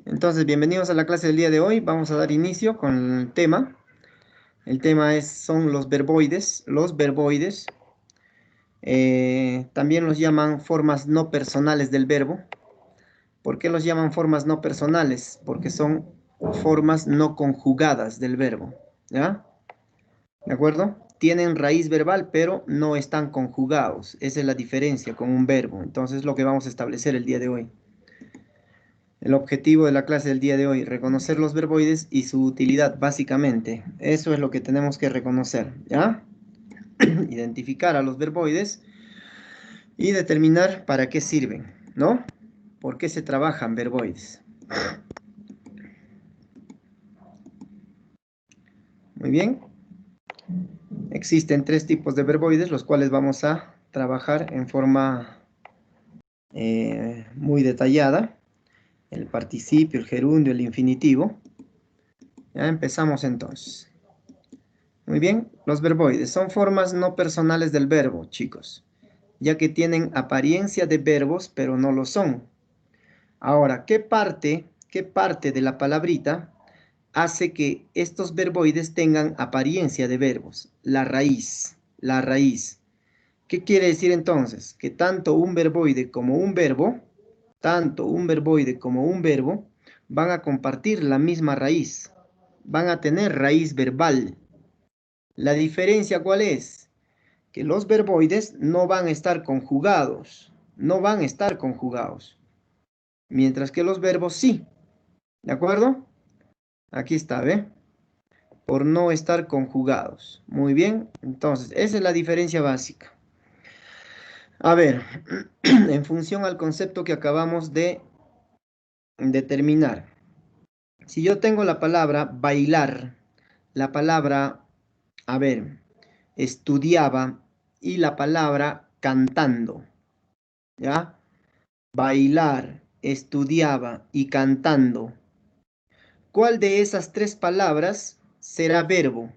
Entonces, bienvenidos a la clase del día de hoy. Vamos a dar inicio con el tema. El tema son los verboides. Los verboides también los llaman formas no personales del verbo. ¿Por qué los llaman formas no personales? Porque son formas no conjugadas del verbo. ¿Ya? ¿De acuerdo? Tienen raíz verbal, pero no están conjugados. Esa es la diferencia con un verbo. Entonces, lo que vamos a establecer el día de hoy. El objetivo de la clase del día de hoy, reconocer los verboides y su utilidad, básicamente. Eso es lo que tenemos que reconocer, ¿ya? Identificar a los verboides y determinar para qué sirven, ¿no? ¿Por qué se trabajan verboides? Muy bien. Existen tres tipos de verboides, los cuales vamos a trabajar en forma muy detallada. El participio, el gerundio, el infinitivo. Ya empezamos entonces. Muy bien, los verboides son formas no personales del verbo, chicos, ya que tienen apariencia de verbos, pero no lo son. Ahora, ¿qué parte de la palabrita hace que estos verboides tengan apariencia de verbos? La raíz, la raíz. ¿Qué quiere decir entonces? Que tanto un verboide como un verbo, van a compartir la misma raíz, van a tener raíz verbal. ¿La diferencia cuál es? Que los verboides no van a estar conjugados, mientras que los verbos sí, ¿de acuerdo? Aquí está, ¿ve? Por no estar conjugados. Muy bien, entonces, esa es la diferencia básica. A ver, en función al concepto que acabamos de determinar. Si yo tengo la palabra bailar, la palabra, a ver, estudiaba y la palabra cantando, ¿ya? Bailar, estudiaba y cantando. ¿Cuál de esas tres palabras será verbo?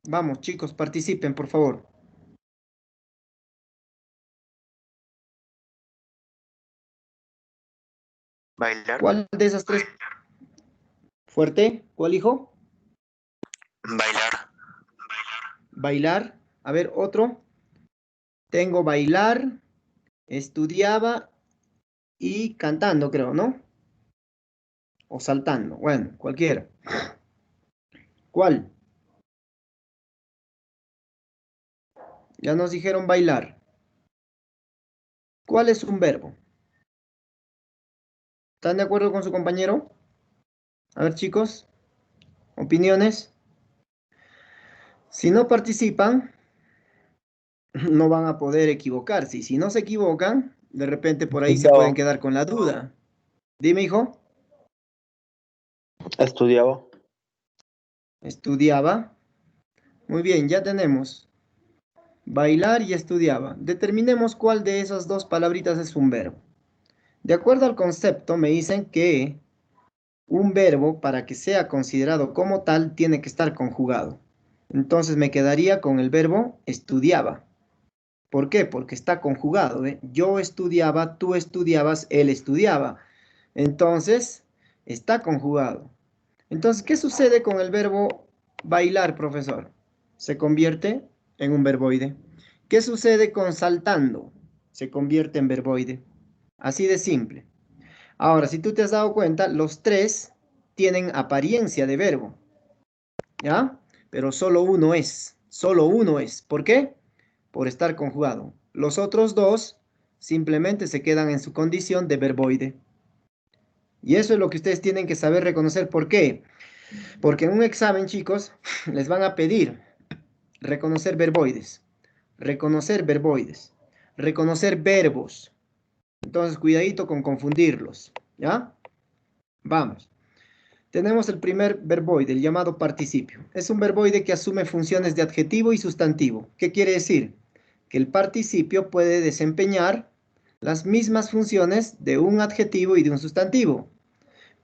Vamos, chicos, participen, por favor. Bailar. ¿Cuál de esas tres? Fuerte, ¿cuál hijo? Bailar. Bailar. A ver, otro. Tengo bailar, estudiaba y cantando, creo, ¿no? O saltando. Bueno, cualquiera. ¿Cuál? Ya nos dijeron bailar. ¿Cuál es un verbo? ¿Están de acuerdo con su compañero? A ver, chicos, opiniones. Si no participan, no van a poder equivocarse. Y si no se equivocan, de repente por ahí se pueden quedar con la duda. Dime, hijo. Estudiaba. Estudiaba. Muy bien, ya tenemos. Bailar y estudiaba. Determinemos cuál de esas dos palabritas es un verbo. De acuerdo al concepto, me dicen que un verbo, para que sea considerado como tal, tiene que estar conjugado. Entonces me quedaría con el verbo estudiaba. ¿Por qué? Porque está conjugado, ¿eh? Yo estudiaba, tú estudiabas, él estudiaba. Entonces, está conjugado. Entonces, ¿qué sucede con el verbo bailar, profesor? Se convierte en un verboide. ¿Qué sucede con saltando? Se convierte en verboide. Así de simple. Ahora, si tú te has dado cuenta, los tres tienen apariencia de verbo, ¿ya? Pero solo uno es. Solo uno es. ¿Por qué? Por estar conjugado. Los otros dos simplemente se quedan en su condición de verboide. Y eso es lo que ustedes tienen que saber reconocer. ¿Por qué? Porque en un examen, chicos, les van a pedir reconocer verboides, reconocer verbos. Entonces, cuidadito con confundirlos, ¿ya? Vamos. Tenemos el primer verboide, el llamado participio. Es un verboide que asume funciones de adjetivo y sustantivo. ¿Qué quiere decir? Que el participio puede desempeñar las mismas funciones de un adjetivo y de un sustantivo.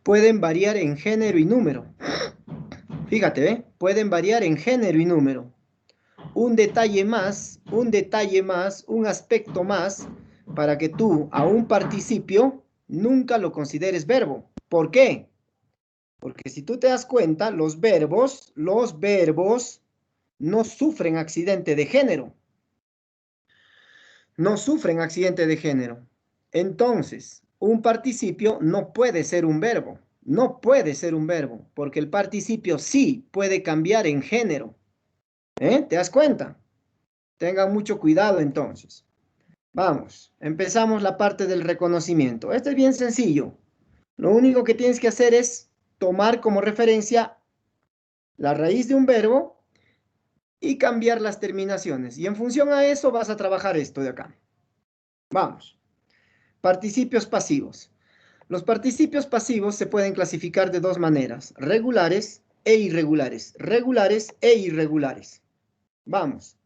Pueden variar en género y número. Fíjate, ¿eh? Pueden variar en género y número. Un detalle más, un aspecto más, para que tú a un participio, nunca lo consideres verbo. ¿Por qué? Porque si tú te das cuenta, los verbos no sufren accidente de género. No sufren accidente de género. Entonces, un participio no puede ser un verbo. No puede ser un verbo, porque el participio sí puede cambiar en género. ¿Te das cuenta? Tengan mucho cuidado entonces. Vamos, empezamos la parte del reconocimiento. Esto es bien sencillo. Lo único que tienes que hacer es tomar como referencia la raíz de un verbo y cambiar las terminaciones. Y en función a eso vas a trabajar esto de acá. Vamos. Participios pasivos. Los participios pasivos se pueden clasificar de dos maneras, regulares e irregulares. Regulares e irregulares. Vamos.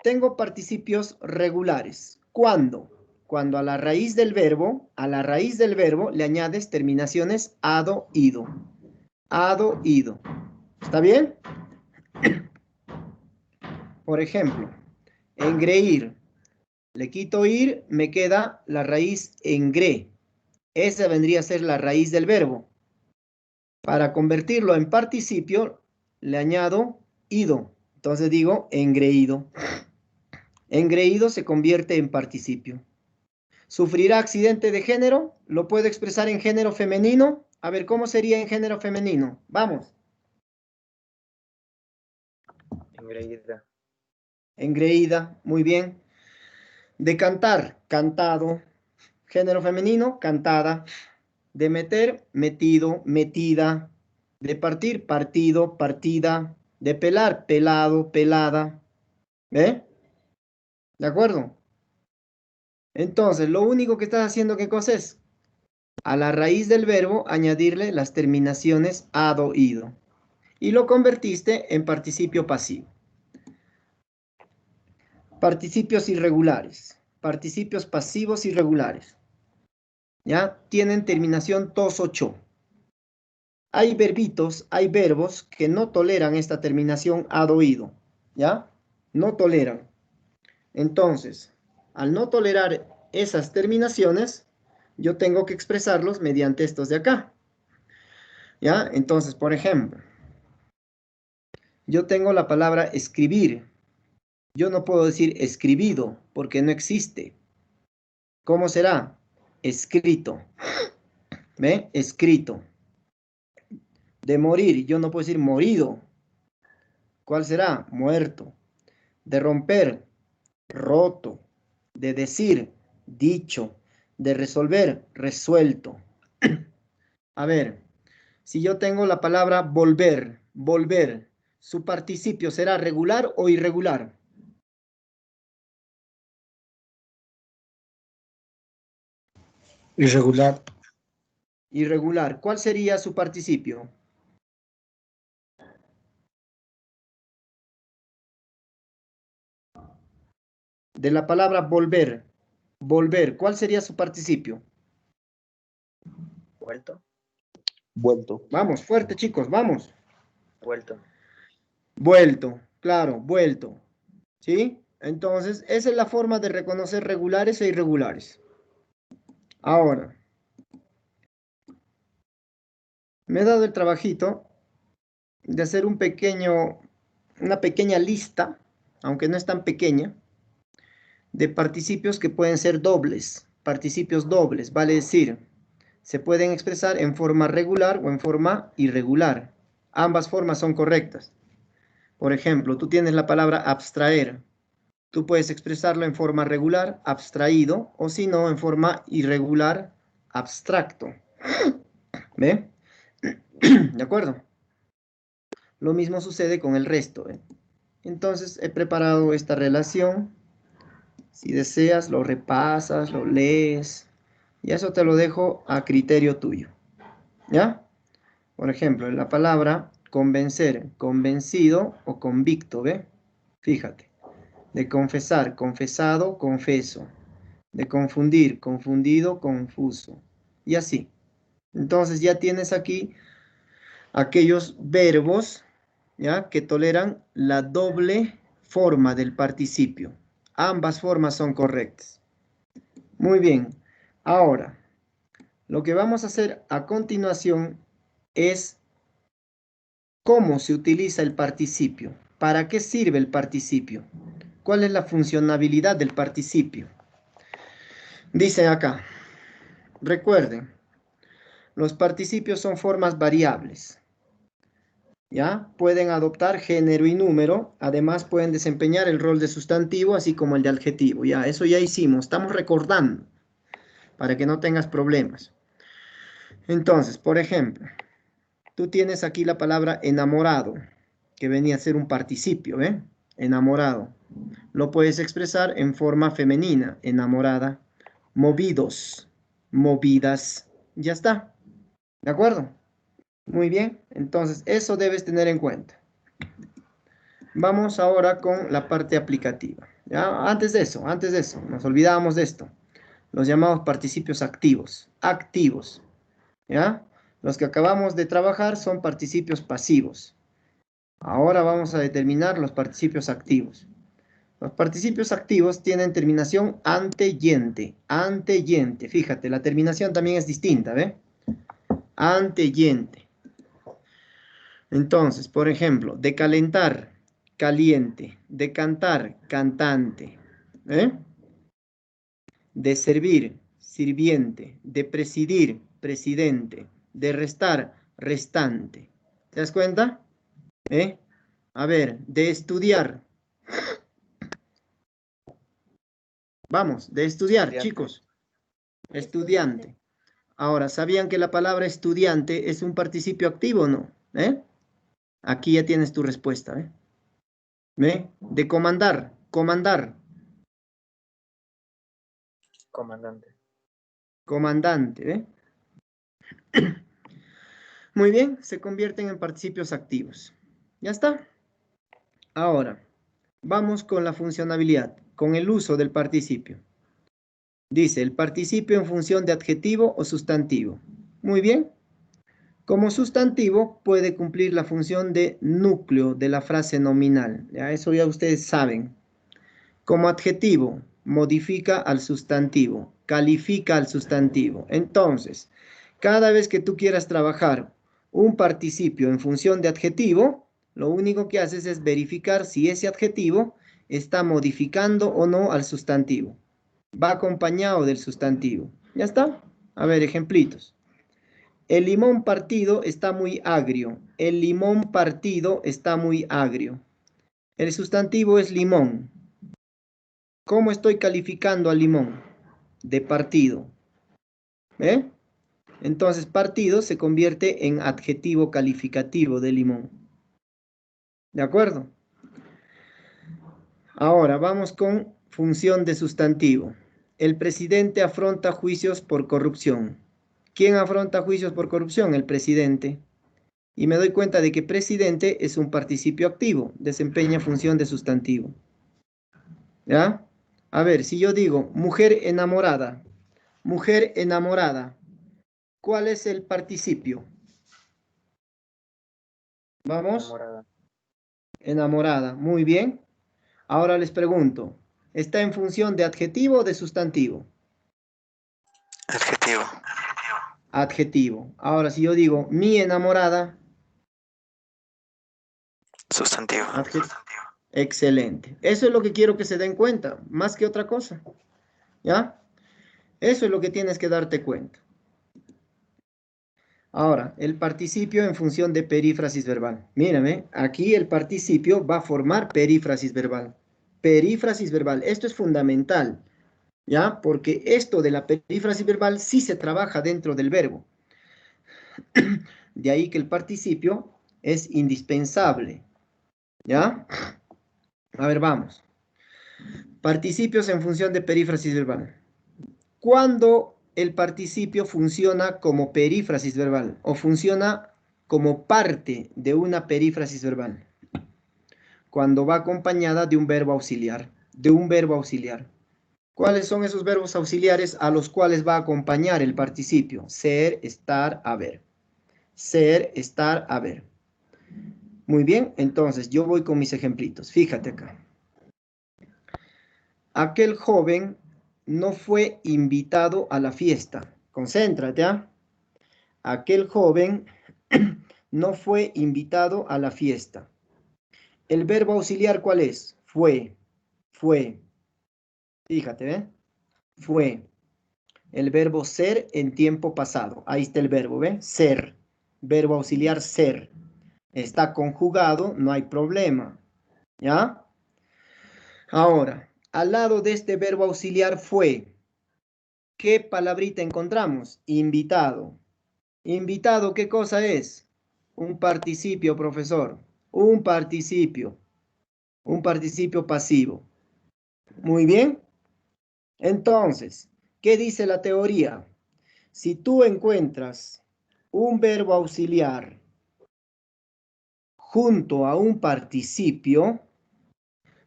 Tengo participios regulares. ¿Cuándo? Cuando a la raíz del verbo le añades terminaciones ado, ido. Ado, ido. ¿Está bien? Por ejemplo, engreír. Le quito ir, me queda la raíz engre. Esa vendría a ser la raíz del verbo. Para convertirlo en participio, le añado ido. Entonces digo engreído. Engreído se convierte en participio. ¿Sufrirá accidente de género? ¿Lo puedo expresar en género femenino? A ver, ¿cómo sería en género femenino? Vamos. Engreída. Engreída, muy bien. De cantar, cantado. Género femenino, cantada. De meter, metido, metida. De partir, partido, partida. De pelar, pelado, pelada. ¿Ve? ¿De acuerdo? Entonces, lo único que estás haciendo, ¿qué cosa es? A la raíz del verbo, añadirle las terminaciones ado, ido. Y lo convertiste en participio pasivo. Participios irregulares. Participios pasivos irregulares. ¿Ya? Tienen terminación tos o cho. Hay verbitos, hay verbos que no toleran esta terminación ado, ido. ¿Ya? No toleran. Entonces, al no tolerar esas terminaciones, yo tengo que expresarlos mediante estos de acá. ¿Ya? Entonces, por ejemplo, yo tengo la palabra escribir. Yo no puedo decir escribido porque no existe. ¿Cómo será? Escrito. ¿Ve? Escrito. De morir, yo no puedo decir morido. ¿Cuál será? Muerto. De romper, roto. De decir, dicho. De resolver, resuelto. A ver, si yo tengo la palabra volver, volver, ¿su participio será regular o irregular? Irregular. Irregular. ¿Cuál sería su participio? De la palabra volver. Volver. ¿Cuál sería su participio? Vuelto. Vuelto. Vamos, fuerte, chicos, vamos. Vuelto. Vuelto. Claro, vuelto. ¿Sí? Entonces, esa es la forma de reconocer regulares e irregulares. Ahora, me he dado el trabajito de hacer una pequeña lista, aunque no es tan pequeña, de participios que pueden ser dobles, participios dobles, vale decir, se pueden expresar en forma regular o en forma irregular. Ambas formas son correctas. Por ejemplo, tú tienes la palabra abstraer. Tú puedes expresarlo en forma regular, abstraído, o si no, en forma irregular, abstracto. ¿Ve? ¿De acuerdo? Lo mismo sucede con el resto. ¿Ve? Entonces, he preparado esta relación. Si deseas, lo repasas, lo lees. Y eso te lo dejo a criterio tuyo. ¿Ya? Por ejemplo, en la palabra convencer, convencido o convicto, ¿ve? Fíjate. De confesar, confesado, confeso. De confundir, confundido, confuso. Y así. Entonces ya tienes aquí aquellos verbos, ¿ya? Que toleran la doble forma del participio. Ambas formas son correctas. Muy bien. Ahora, Lo que vamos a hacer a continuación es cómo se utiliza el participio. ¿Para qué sirve el participio? ¿Cuál es la funcionalidad del participio? Dice acá, recuerden, los participios son formas variables. ¿Ya? Pueden adoptar género y número, además pueden desempeñar el rol de sustantivo, así como el de adjetivo. Ya, eso ya hicimos, estamos recordando, para que no tengas problemas. Entonces, por ejemplo, tú tienes aquí la palabra enamorado, que venía a ser un participio, ¿eh? Enamorado. Lo puedes expresar en forma femenina, enamorada. Movidos, movidas. Ya está. ¿De acuerdo? Muy bien. Entonces, eso debes tener en cuenta. Vamos ahora con la parte aplicativa. ¿Ya? Antes de eso, nos olvidábamos de esto. Los llamados participios activos. Activos. ¿Ya? Los que acabamos de trabajar son participios pasivos. Ahora vamos a determinar los participios activos. Los participios activos tienen terminación ante-yente. Ante-yente. Fíjate, la terminación también es distinta, ¿ve? Ante-yente. Entonces, por ejemplo, de calentar, caliente. De cantar, cantante. ¿Eh? De servir, sirviente. De presidir, presidente. De restar, restante. ¿Te das cuenta? ¿Eh? A ver, de estudiar. Vamos, de estudiar, Estudiante. chicos. Estudiante. Ahora, ¿sabían que la palabra estudiante es un participio activo o no? ¿Eh? Aquí ya tienes tu respuesta. ¿Eh? ¿Ve? De comandar, comandar. Comandante. Comandante. ¿Ve? Muy bien, se convierten en participios activos. Ya está. Ahora, vamos con la funcionalidad, con el uso del participio. Dice, el participio en función de adjetivo o sustantivo. Muy bien. Como sustantivo puede cumplir la función de núcleo de la frase nominal. ¿Ya? Eso ya ustedes saben. Como adjetivo, modifica al sustantivo, califica al sustantivo. Entonces, cada vez que tú quieras trabajar un participio en función de adjetivo, lo único que haces es verificar si ese adjetivo está modificando o no al sustantivo. Va acompañado del sustantivo. ¿Ya está? A ver, ejemplitos. El limón partido está muy agrio. El limón partido está muy agrio. El sustantivo es limón. ¿Cómo estoy calificando al limón? De partido. ¿Eh? Entonces, partido se convierte en adjetivo calificativo de limón. ¿De acuerdo? Ahora vamos con función de sustantivo. El presidente afronta juicios por corrupción. ¿Quién afronta juicios por corrupción? El presidente. Y me doy cuenta de que presidente es un participio activo, desempeña función de sustantivo. ¿Ya? A ver, si yo digo mujer enamorada, ¿cuál es el participio? Vamos, Enamorada. enamorada, muy bien. Ahora les pregunto, ¿está en función de adjetivo o de sustantivo? Adjetivo. Adjetivo. Ahora, si yo digo mi enamorada, Sustantivo. excelente. Eso es lo que quiero que se den cuenta, más que otra cosa. ¿Ya? Eso es lo que tienes que darte cuenta. Ahora, el participio en función de perífrasis verbal. Mírame, aquí el participio va a formar perífrasis verbal. Perífrasis verbal, esto es fundamental, ¿ya? Porque esto de la perífrasis verbal sí se trabaja dentro del verbo. De ahí que el participio es indispensable, ¿ya? A ver, vamos. Participios en función de perífrasis verbal. ¿Cuándo el participio funciona como perífrasis verbal o funciona como parte de una perífrasis verbal? Cuando va acompañada de un verbo auxiliar, ¿Cuáles son esos verbos auxiliares a los cuales va a acompañar el participio? Ser, estar, haber. Ser, estar, haber. Muy bien, entonces yo voy con mis ejemplitos. Fíjate acá. Aquel joven no fue invitado a la fiesta. Concéntrate, ¿ah? Aquel joven no fue invitado a la fiesta. ¿El verbo auxiliar cuál es? Fue. Fue. Fíjate, ¿ve? Fue. El verbo ser en tiempo pasado. Ahí está el verbo, ¿ve? Ser. Verbo auxiliar ser. Está conjugado, no hay problema. ¿Ya? Ahora, al lado de este verbo auxiliar fue, ¿qué palabrita encontramos? Invitado. Invitado, ¿qué cosa es? Un participio, profesor. Un participio. Un participio pasivo. Muy bien. Entonces, ¿qué dice la teoría? Si tú encuentras un verbo auxiliar junto a un participio,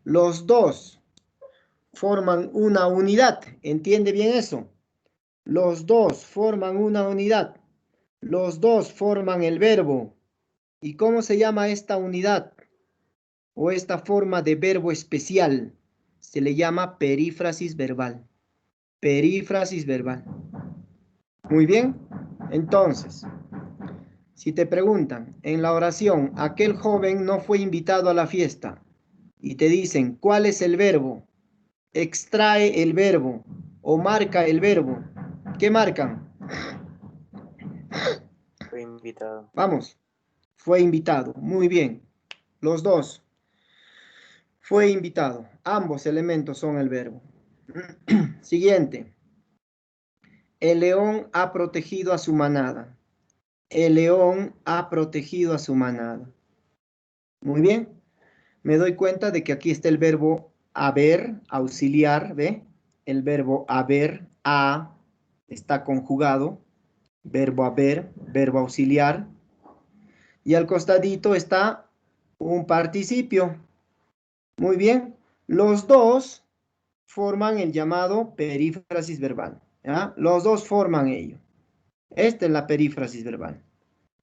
los dos forman una unidad. ¿Entiende bien eso? Los dos forman una unidad. Los dos forman el verbo. ¿Y cómo se llama esta unidad? O esta forma de verbo especial. Se le llama perífrasis verbal. Perífrasis verbal. Muy bien. Entonces, si te preguntan en la oración, aquel joven no fue invitado a la fiesta, y te dicen, ¿cuál es el verbo? Extrae el verbo o marca el verbo. ¿Qué marcan? Fue invitado. Vamos, fue invitado. Muy bien. Los dos. Fue invitado. Ambos elementos son el verbo. Siguiente. El león ha protegido a su manada. El león ha protegido a su manada. Muy bien. Me doy cuenta de que aquí está el verbo haber, auxiliar, ¿ve? El verbo haber, está conjugado. Verbo haber, verbo auxiliar. Y al costadito está un participio. Muy bien. Los dos forman el llamado perífrasis verbal. ¿Ya? Los dos forman ello. Esta es la perífrasis verbal.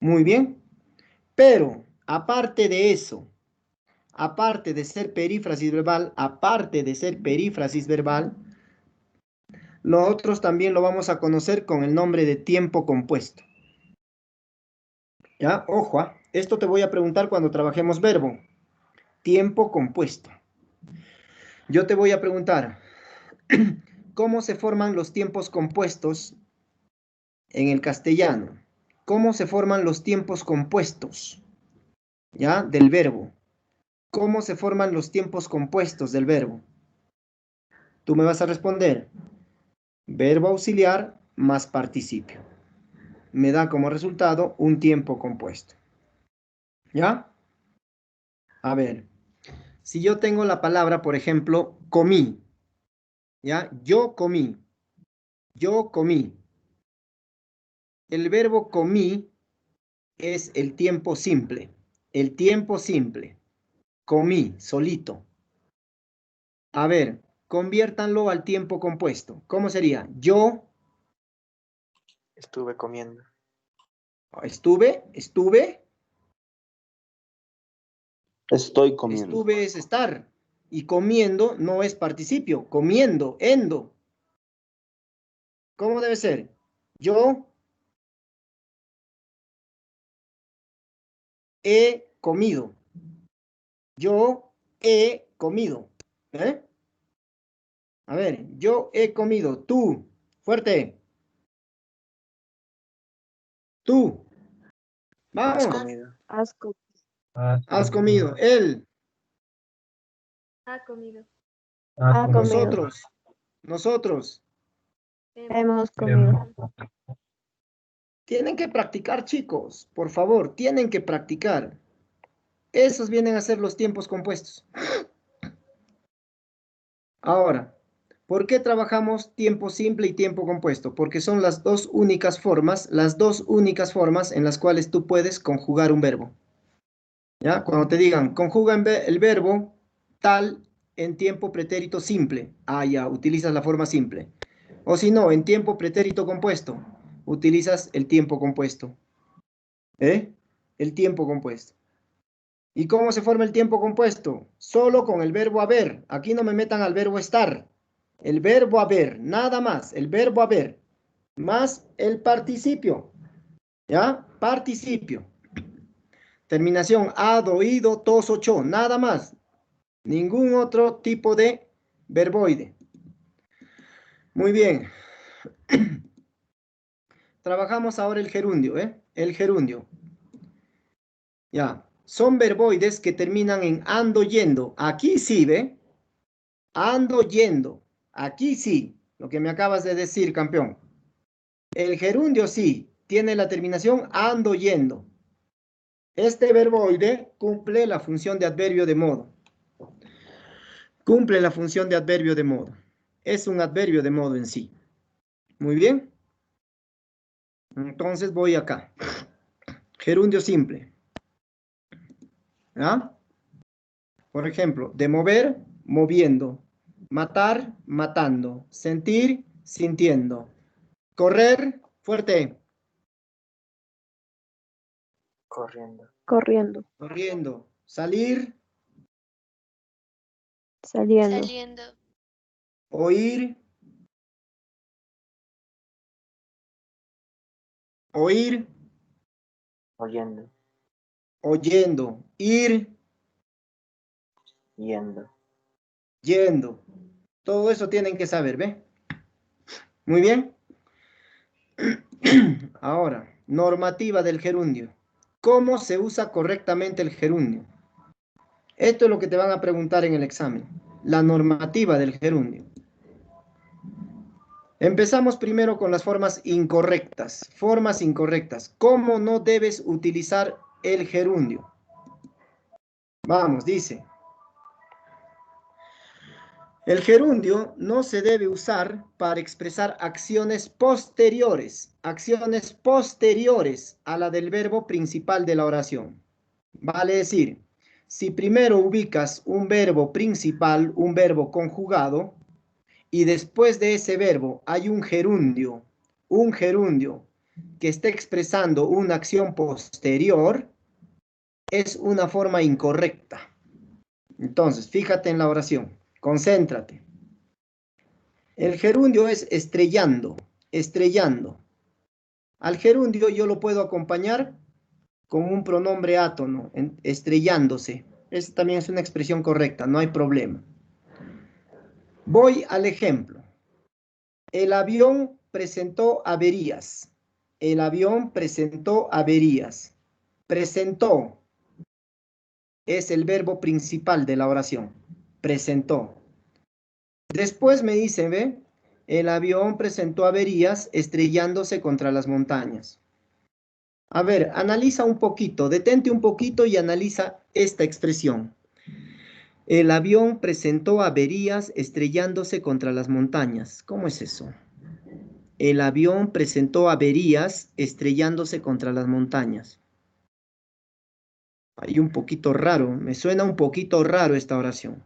Muy bien. Pero, aparte de eso, aparte de ser perífrasis verbal, los otros también lo vamos a conocer con el nombre de tiempo compuesto. ¿Ya? Ojo, ¿ah? Esto te voy a preguntar cuando trabajemos verbo. Tiempo compuesto. Yo te voy a preguntar, ¿cómo se forman los tiempos compuestos en el castellano? ¿Cómo se forman los tiempos compuestos? ¿Ya? Del verbo. ¿Cómo se forman los tiempos compuestos del verbo? Tú me vas a responder, verbo auxiliar más participio. Me da como resultado un tiempo compuesto. ¿Ya? A ver, si yo tengo la palabra, por ejemplo, comí. ¿Ya? Yo comí. Yo comí. El verbo comí es el tiempo simple. El tiempo simple. Comí, solito. A ver, conviértanlo al tiempo compuesto. ¿Cómo sería? Yo Estuve comiendo. estuve, Estoy comiendo. estuve es estar. Y comiendo no es participio. Comiendo, endo. ¿Cómo debe ser? Yo he comido. Yo he comido. ¿Eh? A ver, yo he comido. Tú, fuerte. Tú. Has Vamos. comido. Has comido. Él. Ha comido. Ha comido. Nosotros. Nosotros. Hemos comido. Tienen que practicar, chicos. Por favor, tienen que practicar. Esos vienen a ser los tiempos compuestos. Ahora, ¿por qué trabajamos tiempo simple y tiempo compuesto? Porque son las dos únicas formas en las cuales tú puedes conjugar un verbo. ¿Ya? Cuando te digan, conjuga el verbo tal en tiempo pretérito simple. Ah, ya, utilizas la forma simple. O si no, en tiempo pretérito compuesto, utilizas el tiempo compuesto. ¿Eh? El tiempo compuesto. ¿Y cómo se forma el tiempo compuesto? Solo con el verbo haber. Aquí no me metan al verbo estar. El verbo haber, nada más, el verbo haber. más el participio. ¿Ya? Participio. Terminación ado, ido, tos, ocho. Nada más. Ningún otro tipo de verboide. Muy bien. Trabajamos ahora el gerundio, ¿eh? El gerundio. Ya. Son verboides que terminan en ando, yendo. Aquí sí, ¿ve? Ando, yendo. Aquí sí. Lo que me acabas de decir, campeón. El gerundio sí. Tiene la terminación ando, yendo. Este verboide cumple la función de adverbio de modo. Cumple la función de adverbio de modo. Es un adverbio de modo en sí. Muy bien. Entonces voy acá. Gerundio simple. ¿Ah? Por ejemplo, de mover, moviendo. Matar, matando. Sentir, sintiendo. Correr, fuerte. Corriendo. Corriendo. Corriendo. Salir, Saliendo. Saliendo. oír. Oír, Oyendo. oyendo. Ir, Yendo. yendo. Todo eso tienen que saber, ¿ve? Muy bien. Ahora, normativa del gerundio. ¿Cómo se usa correctamente el gerundio? Esto es lo que te van a preguntar en el examen. La normativa del gerundio. Empezamos primero con las formas incorrectas. Formas incorrectas. ¿Cómo no debes utilizar el gerundio? Vamos, dice. El gerundio no se debe usar para expresar acciones posteriores a la del verbo principal de la oración. Vale decir, si primero ubicas un verbo principal, un verbo conjugado, y después de ese verbo hay un gerundio que está expresando una acción posterior, es una forma incorrecta. Entonces, fíjate en la oración, concéntrate. El gerundio es estrellando, estrellando. Al gerundio yo lo puedo acompañar con un pronombre átono, estrellándose. Esa también es una expresión correcta, no hay problema. Voy al ejemplo. El avión presentó averías. El avión presentó averías. Presentó es el verbo principal de la oración. Presentó. Después me dice, ¿ve? El avión presentó averías estrellándose contra las montañas. A ver, analiza un poquito, detente un poquito y analiza esta expresión. El avión presentó averías estrellándose contra las montañas. ¿Cómo es eso? El avión presentó averías estrellándose contra las montañas. Hay un poquito raro, me suena un poquito raro esta oración.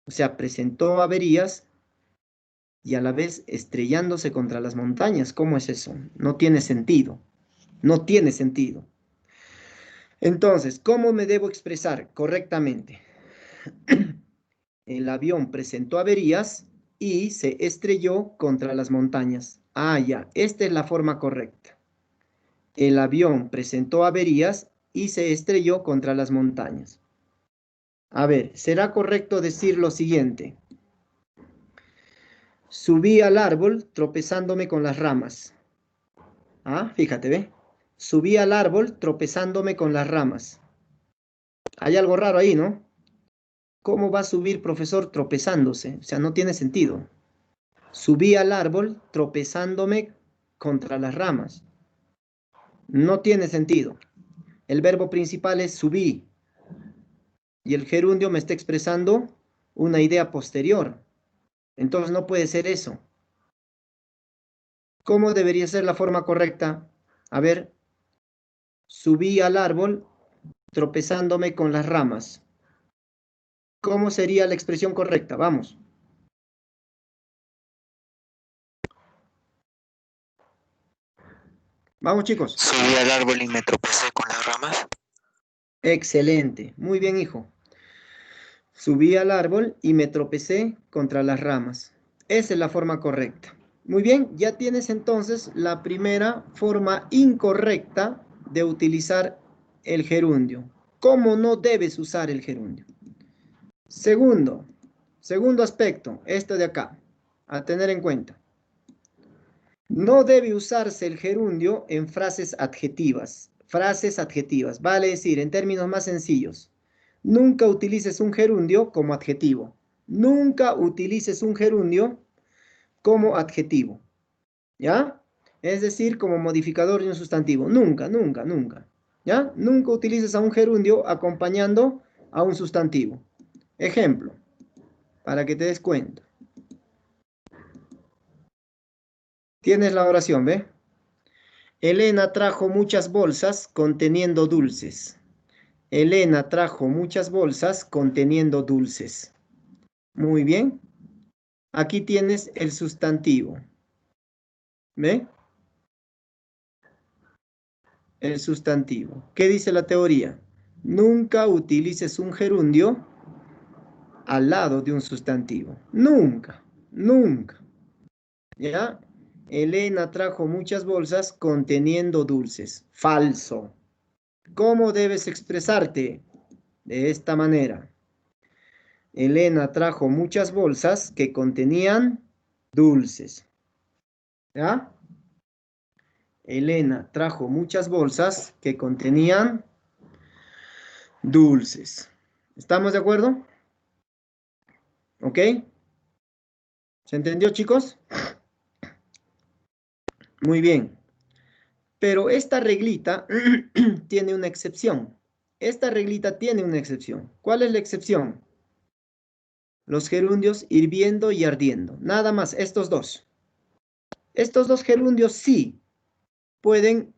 O sea, presentó averías y a la vez estrellándose contra las montañas. ¿Cómo es eso? No tiene sentido. No tiene sentido. Entonces, ¿cómo me debo expresar correctamente? El avión presentó averías y se estrelló contra las montañas. Ah, ya, esta es la forma correcta. El avión presentó averías y se estrelló contra las montañas. A ver, ¿será correcto decir lo siguiente? Subí al árbol tropezándome con las ramas. Ah, fíjate, ¿ve? Subí al árbol tropezándome con las ramas. Hay algo raro ahí, ¿no? ¿Cómo va a subir, profesor, tropezándose? O sea, no tiene sentido. Subí al árbol tropezándome contra las ramas. No tiene sentido. El verbo principal es subí. Y el gerundio me está expresando una idea posterior. Entonces no puede ser eso. ¿Cómo debería ser la forma correcta? A ver, subí al árbol tropezándome con las ramas. ¿Cómo sería la expresión correcta? Vamos. Vamos, chicos. Subí al árbol y me tropecé con las ramas. Excelente. Muy bien, hijo. Subí al árbol y me tropecé contra las ramas. Esa es la forma correcta. Muy bien, ya tienes entonces la primera forma incorrecta de utilizar el gerundio. ¿Cómo no debes usar el gerundio? Segundo aspecto, esto de acá, a tener en cuenta. No debe usarse el gerundio en frases adjetivas. Frases adjetivas, vale decir, en términos más sencillos, nunca utilices un gerundio como adjetivo. Nunca utilices un gerundio como adjetivo. ¿Ya? Es decir, como modificador de un sustantivo. Nunca, nunca, nunca. ¿Ya? Nunca utilices a un gerundio acompañando a un sustantivo. Ejemplo, para que te des cuenta. Tienes la oración, ¿ve? Elena trajo muchas bolsas conteniendo dulces. Elena trajo muchas bolsas conteniendo dulces. Muy bien. Aquí tienes el sustantivo. ¿Ve? El sustantivo. ¿Qué dice la teoría? Nunca utilices un gerundio al lado de un sustantivo. Nunca, nunca. ¿Ya? Elena trajo muchas bolsas conteniendo dulces. Falso. ¿Cómo debes expresarte? De esta manera. Elena trajo muchas bolsas que contenían dulces. ¿Ya? Elena trajo muchas bolsas que contenían dulces. ¿Estamos de acuerdo? ¿Ok? ¿Se entendió, chicos? Muy bien. Pero esta reglita tiene una excepción. Esta reglita tiene una excepción. ¿Cuál es la excepción? Los gerundios hirviendo y ardiendo. Nada más, estos dos. Estos dos gerundios sí pueden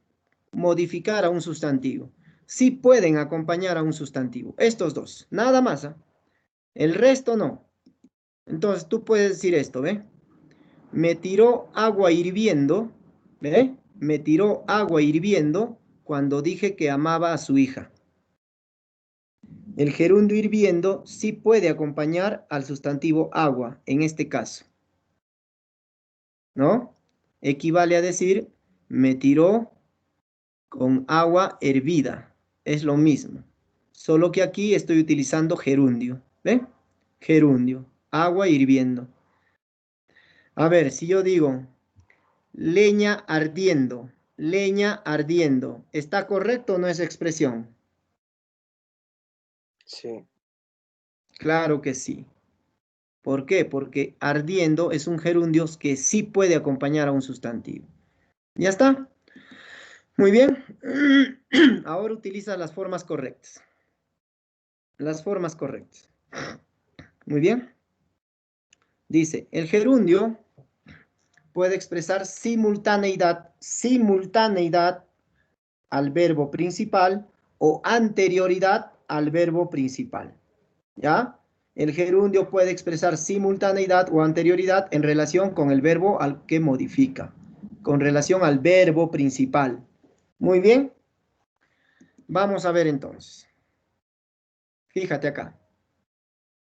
modificar a un sustantivo. Sí pueden acompañar a un sustantivo. Estos dos. Nada más. ¿Eh? El resto no. Entonces tú puedes decir esto, ¿ve? Me tiró agua hirviendo, ¿ve? Me tiró agua hirviendo cuando dije que amaba a su hija. El gerundio hirviendo sí puede acompañar al sustantivo agua, en este caso. ¿No? Equivale a decir, me tiró con agua hervida. Es lo mismo. Solo que aquí estoy utilizando gerundio. ¿Ve? Gerundio. Agua hirviendo. A ver, si yo digo, leña ardiendo. Leña ardiendo. ¿Está correcto o no esa expresión? Sí. Claro que sí. ¿Por qué? Porque ardiendo es un gerundio que sí puede acompañar a un sustantivo. ¿Ya está? Muy bien. Ahora utiliza las formas correctas. Las formas correctas. Muy bien. Dice, el gerundio puede expresar simultaneidad al verbo principal o anterioridad al verbo principal. ¿Ya? El gerundio puede expresar simultaneidad o anterioridad en relación con el verbo al que modifica, con relación al verbo principal. Muy bien. Vamos a ver entonces. Fíjate acá.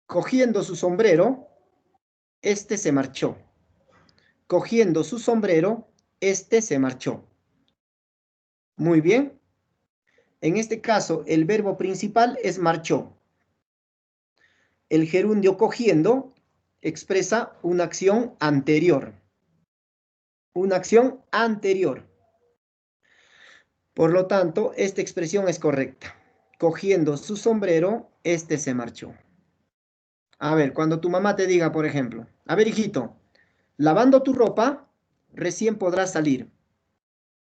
Cogiendo su sombrero, este se marchó. Cogiendo su sombrero, este se marchó. Muy bien. En este caso, el verbo principal es marchó. El gerundio cogiendo expresa una acción anterior. Una acción anterior. Por lo tanto, esta expresión es correcta. Cogiendo su sombrero, este se marchó. A ver, cuando tu mamá te diga, por ejemplo, a ver, hijito, lavando tu ropa, recién podrás salir.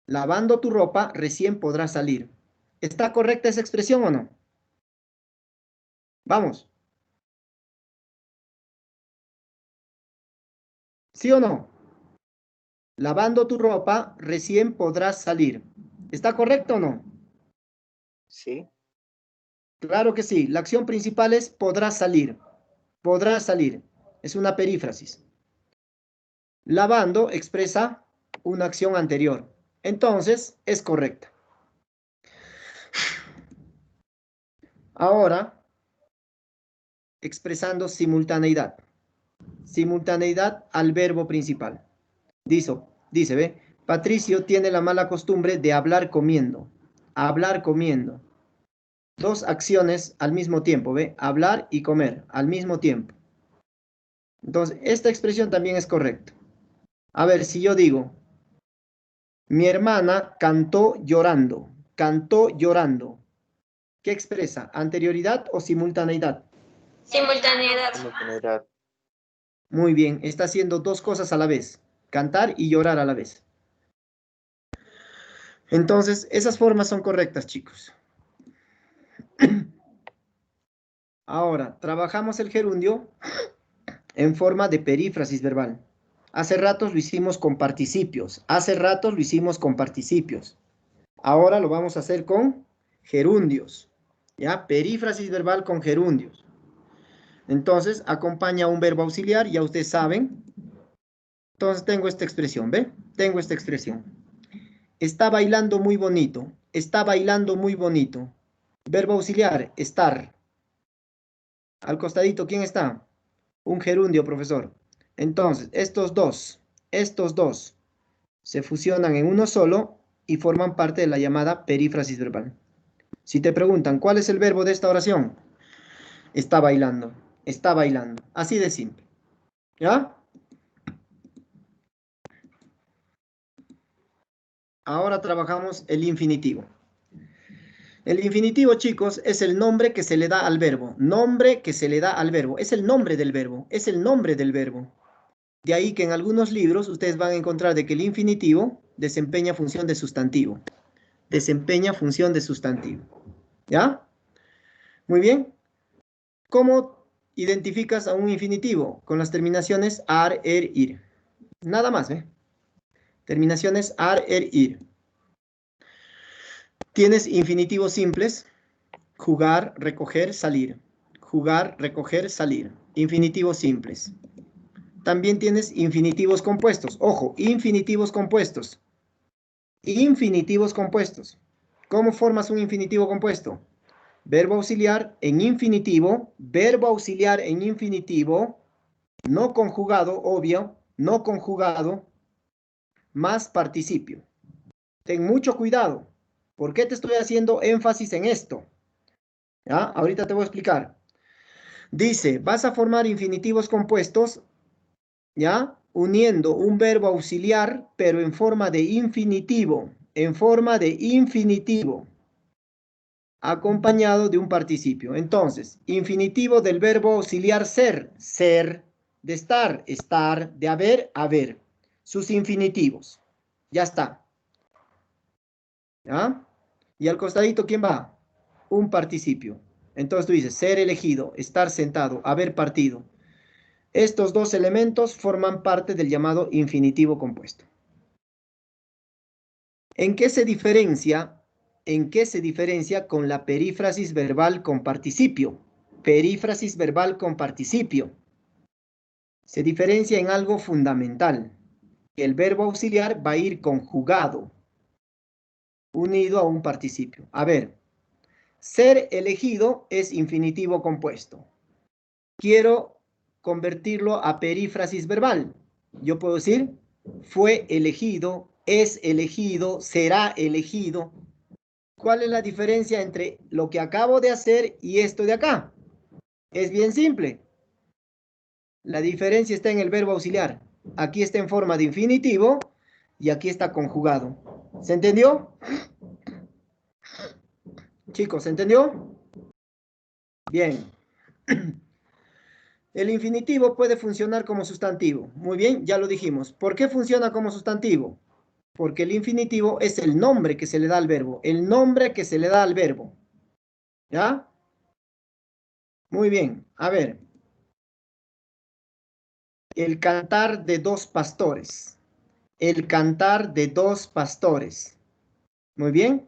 Lavando tu ropa, recién podrás salir. ¿Está correcta esa expresión o no? Vamos. ¿Sí o no? Lavando tu ropa, recién podrás salir. ¿Está correcto o no? Sí. Claro que sí. La acción principal es podrás salir. Podrás salir. Es una perífrasis. Lavando expresa una acción anterior. Entonces, es correcta. Ahora, expresando simultaneidad. Simultaneidad al verbo principal. Dice, ¿ve? Patricio tiene la mala costumbre de hablar comiendo. Hablar comiendo. Dos acciones al mismo tiempo, ¿ve? Hablar y comer al mismo tiempo. Entonces, esta expresión también es correcta. A ver, si yo digo, mi hermana cantó llorando. Cantó llorando. ¿Qué expresa? ¿Anterioridad o simultaneidad? Simultaneidad. Simultaneidad. Muy bien, está haciendo dos cosas a la vez. Cantar y llorar a la vez. Entonces, esas formas son correctas, chicos. Ahora, trabajamos el gerundio en forma de perífrasis verbal. Hace ratos lo hicimos con participios. Hace ratos lo hicimos con participios. Ahora lo vamos a hacer con gerundios. ¿Ya? Perífrasis verbal con gerundios. Entonces, acompaña un verbo auxiliar, ya ustedes saben. Entonces, tengo esta expresión, ¿ve? Tengo esta expresión. Está bailando muy bonito. Está bailando muy bonito. Verbo auxiliar, estar. Al costadito, ¿quién está? Un gerundio, profesor. Entonces, estos dos se fusionan en uno solo y forman parte de la llamada perífrasis verbal. Si te preguntan, ¿cuál es el verbo de esta oración? Está bailando, está bailando. Así de simple. ¿Ya? Ahora trabajamos el infinitivo. El infinitivo, chicos, es el nombre que se le da al verbo. Nombre que se le da al verbo. Es el nombre del verbo. Es el nombre del verbo. De ahí que en algunos libros ustedes van a encontrar de que el infinitivo desempeña función de sustantivo. Desempeña función de sustantivo. ¿Ya? Muy bien. ¿Cómo identificas a un infinitivo? Con las terminaciones ar, er, ir. Nada más, ¿eh? Terminaciones ar, er, ir. Tienes infinitivos simples. Jugar, recoger, salir. Jugar, recoger, salir. Infinitivos simples. También tienes infinitivos compuestos. Ojo, infinitivos compuestos. Infinitivos compuestos. ¿Cómo formas un infinitivo compuesto? Verbo auxiliar en infinitivo, no conjugado, obvio, no conjugado, más participio. Ten mucho cuidado. ¿Por qué te estoy haciendo énfasis en esto? ¿Ya? Ahorita te voy a explicar. Dice, vas a formar infinitivos compuestos, ¿ya? Uniendo un verbo auxiliar, pero en forma de infinitivo, acompañado de un participio. Entonces, infinitivo del verbo auxiliar ser, ser, de estar, estar, de haber, haber. Sus infinitivos. Ya está. ¿Ya? Y al costadito, ¿quién va? Un participio. Entonces tú dices, ser elegido, estar sentado, haber partido. Estos dos elementos forman parte del llamado infinitivo compuesto. ¿En qué se diferencia? ¿En qué se diferencia con la perífrasis verbal con participio? Perífrasis verbal con participio. Se diferencia en algo fundamental. El verbo auxiliar va a ir conjugado, unido a un participio. A ver, ser elegido es infinitivo compuesto. Quiero convertirlo a perífrasis verbal. Yo puedo decir, fue elegido, es elegido, será elegido. ¿Cuál es la diferencia entre lo que acabo de hacer y esto de acá? Es bien simple. La diferencia está en el verbo auxiliar. Aquí está en forma de infinitivo y aquí está conjugado. ¿Se entendió? Chicos, ¿se entendió? Bien. El infinitivo puede funcionar como sustantivo. Muy bien, ya lo dijimos. ¿Por qué funciona como sustantivo? Porque el infinitivo es el nombre que se le da al verbo. El nombre que se le da al verbo. ¿Ya? Muy bien. A ver. El cantar de dos pastores. El cantar de dos pastores. Muy bien.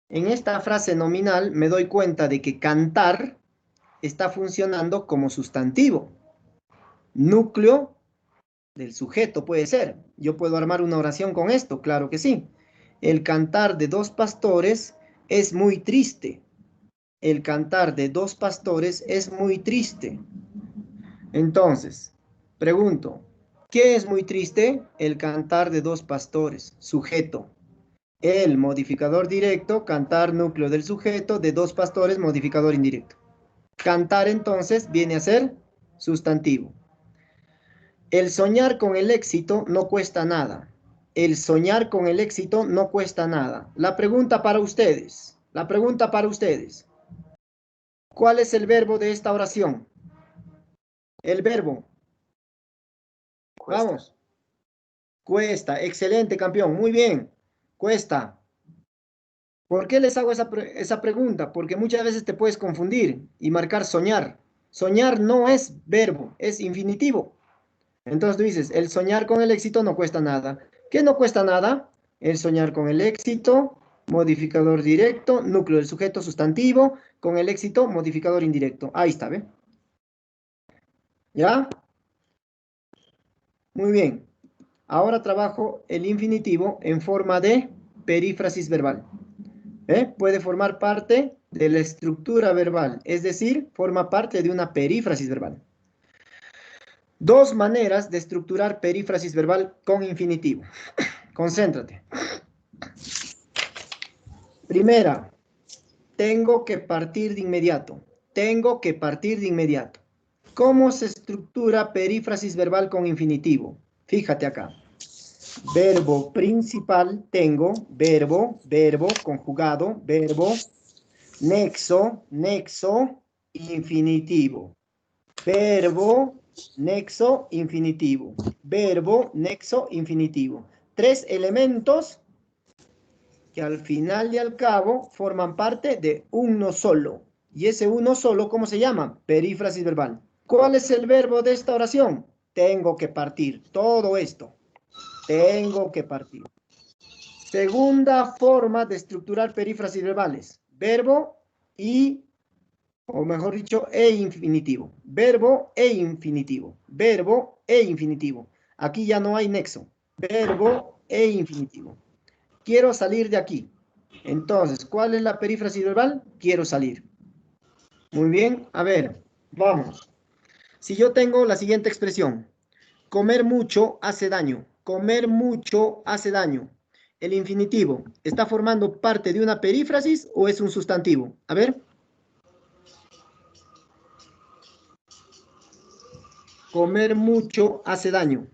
En esta frase nominal me doy cuenta de que cantar está funcionando como sustantivo. Núcleo del sujeto puede ser. Yo puedo armar una oración con esto, claro que sí. El cantar de dos pastores es muy triste. El cantar de dos pastores es muy triste. Entonces, pregunto, ¿Qué es muy triste? El cantar de dos pastores. Sujeto. El modificador directo, cantar núcleo del sujeto, de dos pastores, modificador indirecto. Cantar entonces viene a ser sustantivo. El soñar con el éxito no cuesta nada. El soñar con el éxito no cuesta nada. La pregunta para ustedes. La pregunta para ustedes. ¿Cuál es el verbo de esta oración? El verbo. Cuesta. Vamos. Cuesta. Excelente, campeón. Muy bien. Cuesta. ¿Por qué les hago esa pregunta? Porque muchas veces te puedes confundir y marcar soñar. Soñar no es verbo, es infinitivo. Entonces tú dices, el soñar con el éxito no cuesta nada. ¿Qué no cuesta nada? El soñar con el éxito, modificador directo, núcleo del sujeto sustantivo, con el éxito, modificador indirecto. Ahí está, ¿ve? ¿Ya? Muy bien. Ahora trabajo el infinitivo en forma de perífrasis verbal. Puede formar parte de la estructura verbal, es decir, forma parte de una perífrasis verbal. Dos maneras de estructurar perífrasis verbal con infinitivo. Concéntrate. Primera, tengo que partir de inmediato. Tengo que partir de inmediato. ¿Cómo se estructura perífrasis verbal con infinitivo? Fíjate acá. Verbo principal, tengo, verbo, conjugado, verbo, nexo, infinitivo. Verbo, nexo, infinitivo. Verbo, nexo, infinitivo. Tres elementos que al final y al cabo forman parte de uno solo. Y ese uno solo, ¿cómo se llama? Perífrasis verbal. ¿Cuál es el verbo de esta oración? Tengo que partir. Todo esto. Tengo que partir. Segunda forma de estructurar perífrasis verbales. Verbo y, o mejor dicho, e infinitivo. Verbo e infinitivo. Verbo e infinitivo. Aquí ya no hay nexo. Verbo e infinitivo. Quiero salir de aquí. Entonces, ¿cuál es la perífrasis verbal? Quiero salir. Muy bien. A ver, vamos. Si yo tengo la siguiente expresión. Comer mucho hace daño. Comer mucho hace daño. El infinitivo, ¿está formando parte de una perífrasis o es un sustantivo? A ver. Comer mucho hace daño.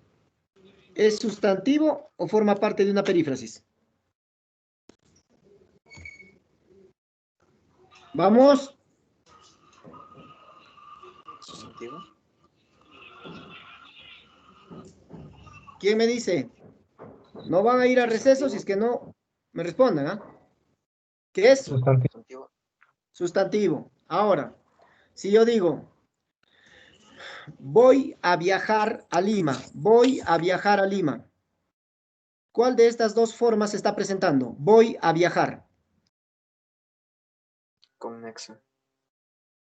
¿Es sustantivo o forma parte de una perífrasis? Vamos. Sustantivo. ¿Quién me dice? No van a ir a receso si es que no me respondan, ¿ah? ¿Qué es? Sustantivo. Sustantivo. Ahora, si yo digo, voy a viajar a Lima, voy a viajar a Lima. ¿Cuál de estas dos formas se está presentando? Voy a viajar. Con nexo.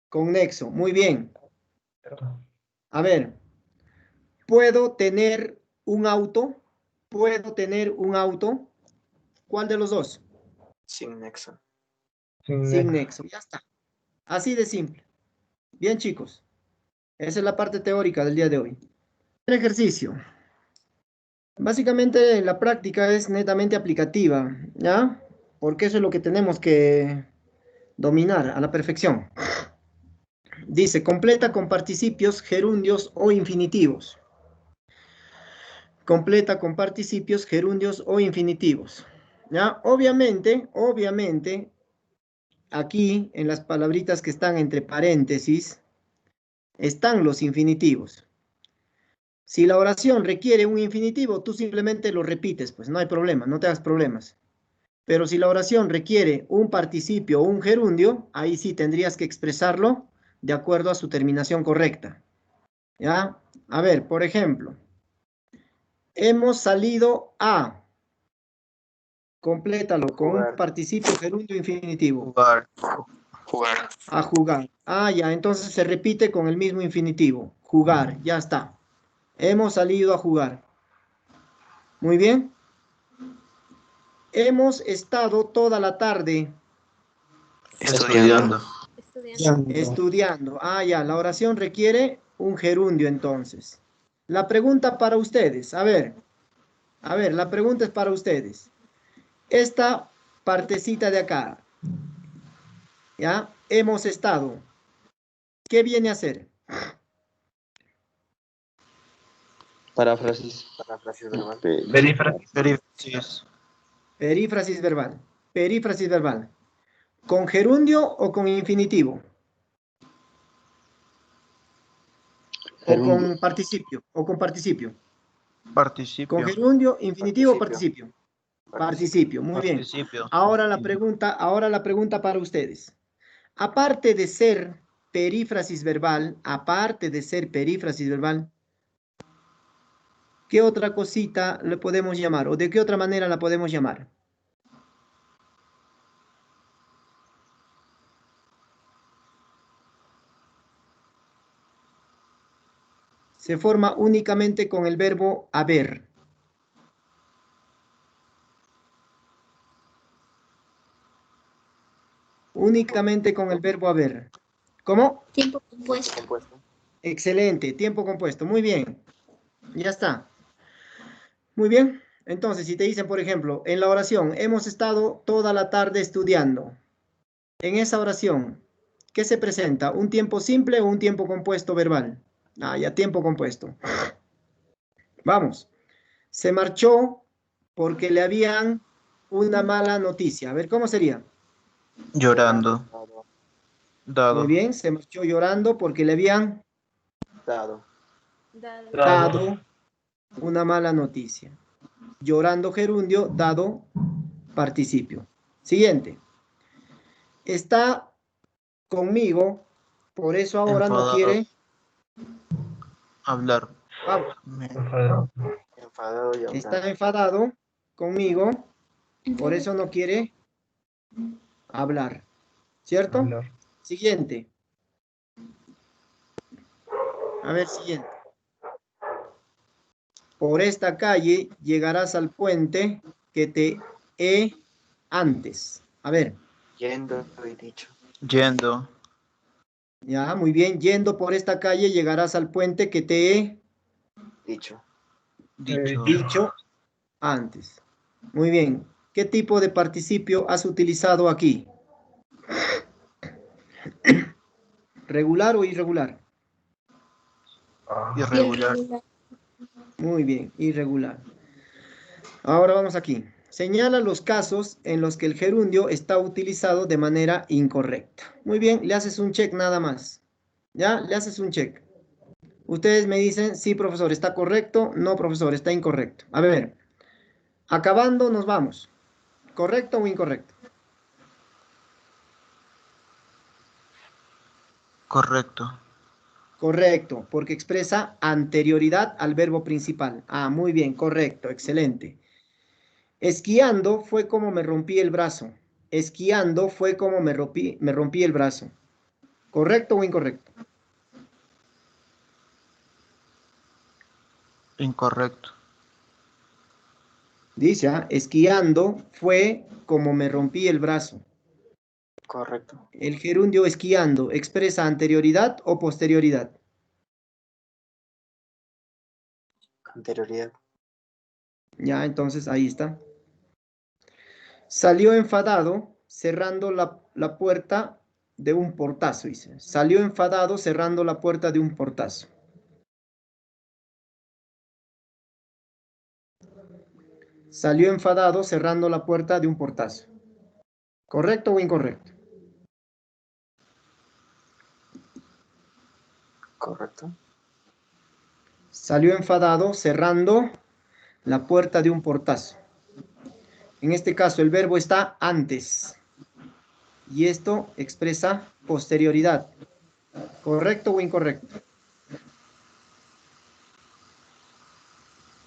Con nexo. Muy bien. A ver. ¿Puedo tener un auto? ¿Puedo tener un auto? ¿Cuál de los dos? Sin nexo. Sin nexo. Ya está. Así de simple. Bien, chicos. Esa es la parte teórica del día de hoy. El ejercicio. Básicamente la práctica es netamente aplicativa, ¿ya? Porque eso es lo que tenemos que dominar a la perfección. Dice, completa con participios, gerundios o infinitivos. Completa con participios, gerundios o infinitivos. ¿Ya? Obviamente, aquí en las palabritas que están entre paréntesis, están los infinitivos. Si la oración requiere un infinitivo, tú simplemente lo repites, pues no hay problema, no te hagas problemas. Pero si la oración requiere un participio o un gerundio, ahí sí tendrías que expresarlo de acuerdo a su terminación correcta. ¿Ya? A ver, por ejemplo, hemos salido a. Complétalo con Jugar. un participio gerundio infinitivo. Jugar. Jugar. A jugar. Ah, ya, entonces se repite con el mismo infinitivo. Jugar, ya está. Hemos salido a jugar. Muy bien. Hemos estado toda la tarde Estudiando. Estudiando. estudiando. Ah, ya, la oración requiere un gerundio entonces. La pregunta para ustedes, a ver, la pregunta es para ustedes. Esta partecita de acá, ¿ya? Hemos estado. ¿Qué viene a ser? Paráfrasis. Paráfrasis verbal. Perífrasis. Perífrasis verbal. Perífrasis verbal. ¿Con gerundio o con infinitivo? ¿O Gerundio. con participio? ¿O con participio? Participio. ¿Con gerundio, infinitivo o participio? Participio. Participio, muy bien. Participio. Ahora la pregunta para ustedes. Aparte de ser perífrasis verbal, ¿qué otra cosita le podemos llamar? ¿O de qué otra manera la podemos llamar? Se forma únicamente con el verbo haber. Únicamente con el verbo haber. ¿Cómo? Tiempo compuesto. Compuesto. Excelente, tiempo compuesto. Muy bien. Ya está. Muy bien. Entonces, si te dicen, por ejemplo, en la oración, hemos estado toda la tarde estudiando. En esa oración, ¿qué se presenta? ¿Un tiempo simple o un tiempo compuesto verbal? Ah, ya, tiempo compuesto. Vamos. Se marchó porque le habían una mala noticia. A ver, ¿cómo sería? Llorando. Dado. Muy bien, se marchó llorando porque le habían Dado. dado una mala noticia. Llorando gerundio, dado participio. Siguiente. Está conmigo, por eso ahora no Enfadado. quiere Hablar. Vamos. Enfadado y hablando. Está enfadado conmigo, por eso no quiere hablar. ¿Cierto? Siguiente. A ver, siguiente. Por esta calle llegarás al puente que te he antes. A ver. Yendo y dicho. Yendo. Ya, muy bien. Yendo por esta calle llegarás al puente que te he Dicho. dicho antes. Muy bien. ¿Qué tipo de participio has utilizado aquí? ¿Regular o irregular? Irregular. Muy bien, irregular. Ahora vamos aquí. Señala los casos en los que el gerundio está utilizado de manera incorrecta. Muy bien, le haces un check nada más. ¿Ya? Le haces un check. Ustedes me dicen, sí, profesor, está correcto. No, profesor, está incorrecto. A ver, acabando nos vamos. ¿Correcto o incorrecto? Correcto. Correcto, porque expresa anterioridad al verbo principal. Ah, muy bien, correcto, excelente. Esquiando fue como me rompí el brazo. Esquiando fue como me rompí el brazo. ¿Correcto o incorrecto? Incorrecto. Dice, esquiando fue como me rompí el brazo. Correcto. El gerundio esquiando expresa anterioridad o posterioridad. Anterioridad. Ya, entonces ahí está. Salió enfadado cerrando la puerta de un portazo, dice. Salió enfadado cerrando la puerta de un portazo. Salió enfadado cerrando la puerta de un portazo. ¿Correcto o incorrecto? Correcto. Salió enfadado cerrando la puerta de un portazo. En este caso el verbo está antes. Y esto expresa posterioridad. ¿Correcto o incorrecto?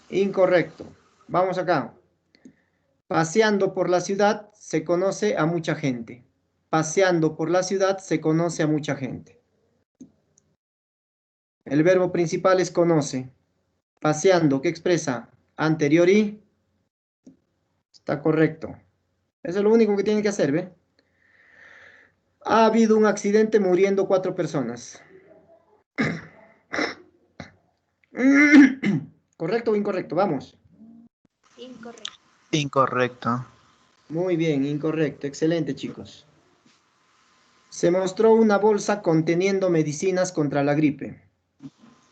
Incorrecto. Vamos acá. Paseando por la ciudad se conoce a mucha gente. Paseando por la ciudad se conoce a mucha gente. El verbo principal es conoce. Paseando, ¿qué expresa? Anterior y... Está correcto. Eso es lo único que tienen que hacer, ¿ve? Ha habido un accidente muriendo 4 personas. ¿Correcto o incorrecto? Vamos. Incorrecto. Incorrecto. Muy bien, incorrecto. Excelente, chicos. Se mostró una bolsa conteniendo medicinas contra la gripe.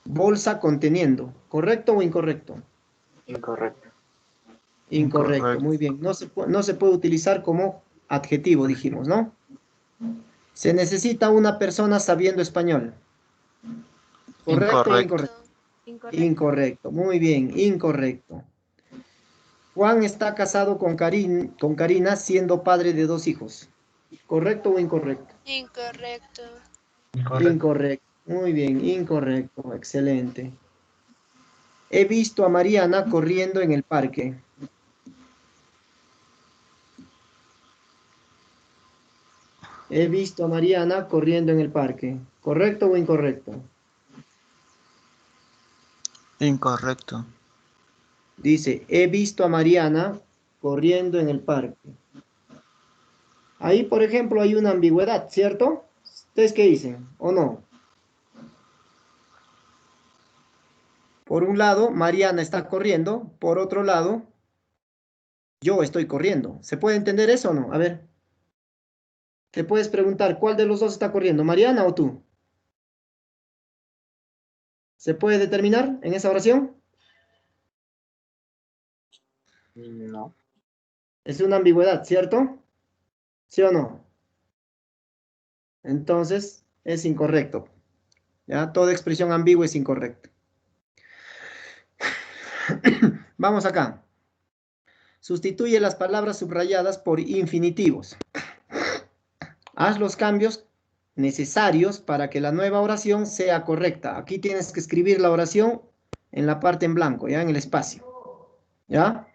Bolsa conteniendo. ¿Correcto o incorrecto? Incorrecto. Incorrecto, Incorrecto. muy bien. No se puede utilizar como adjetivo, dijimos, ¿no? Se necesita una persona sabiendo español. ¿Correcto o incorrecto? Incorrecto. Incorrecto, muy bien, incorrecto. Juan está casado con Karina siendo padre de 2 hijos. ¿Correcto o incorrecto? Incorrecto. Incorrecto, muy bien, incorrecto, excelente. He visto a Mariana corriendo en el parque. He visto a Mariana corriendo en el parque. ¿Correcto o incorrecto? Incorrecto. Dice, he visto a Mariana corriendo en el parque. Ahí, por ejemplo, hay una ambigüedad, ¿cierto? ¿Ustedes qué dicen? ¿O no? Por un lado, Mariana está corriendo. Por otro lado, yo estoy corriendo. ¿Se puede entender eso o no? A ver. Te puedes preguntar, ¿cuál de los dos está corriendo? ¿Mariana o tú? ¿Se puede determinar en esa oración? No. Es una ambigüedad, ¿cierto? ¿Sí o no? Entonces, es incorrecto. ¿Ya? Toda expresión ambigua es incorrecta. Vamos acá. Sustituye las palabras subrayadas por infinitivos. Haz los cambios necesarios para que la nueva oración sea correcta. Aquí tienes que escribir la oración en la parte en blanco, ya en el espacio. ¿Ya?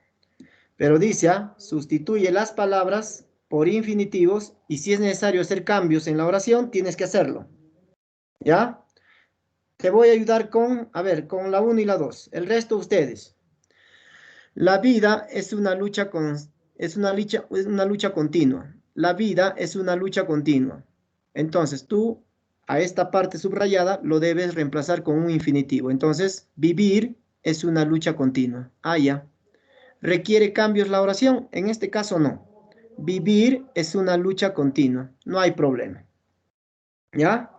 Pero dice, sustituye las palabras por infinitivos y si es necesario hacer cambios en la oración, tienes que hacerlo. ¿Ya? Te voy a ayudar con, a ver, con la 1 y la 2. El resto ustedes. La vida es una lucha es una lucha continua. La vida es una lucha continua. Entonces, tú a esta parte subrayada lo debes reemplazar con un infinitivo. Entonces, vivir es una lucha continua. Ah, ya. ¿Requiere cambios la oración? En este caso, no. Vivir es una lucha continua. No hay problema. ¿Ya?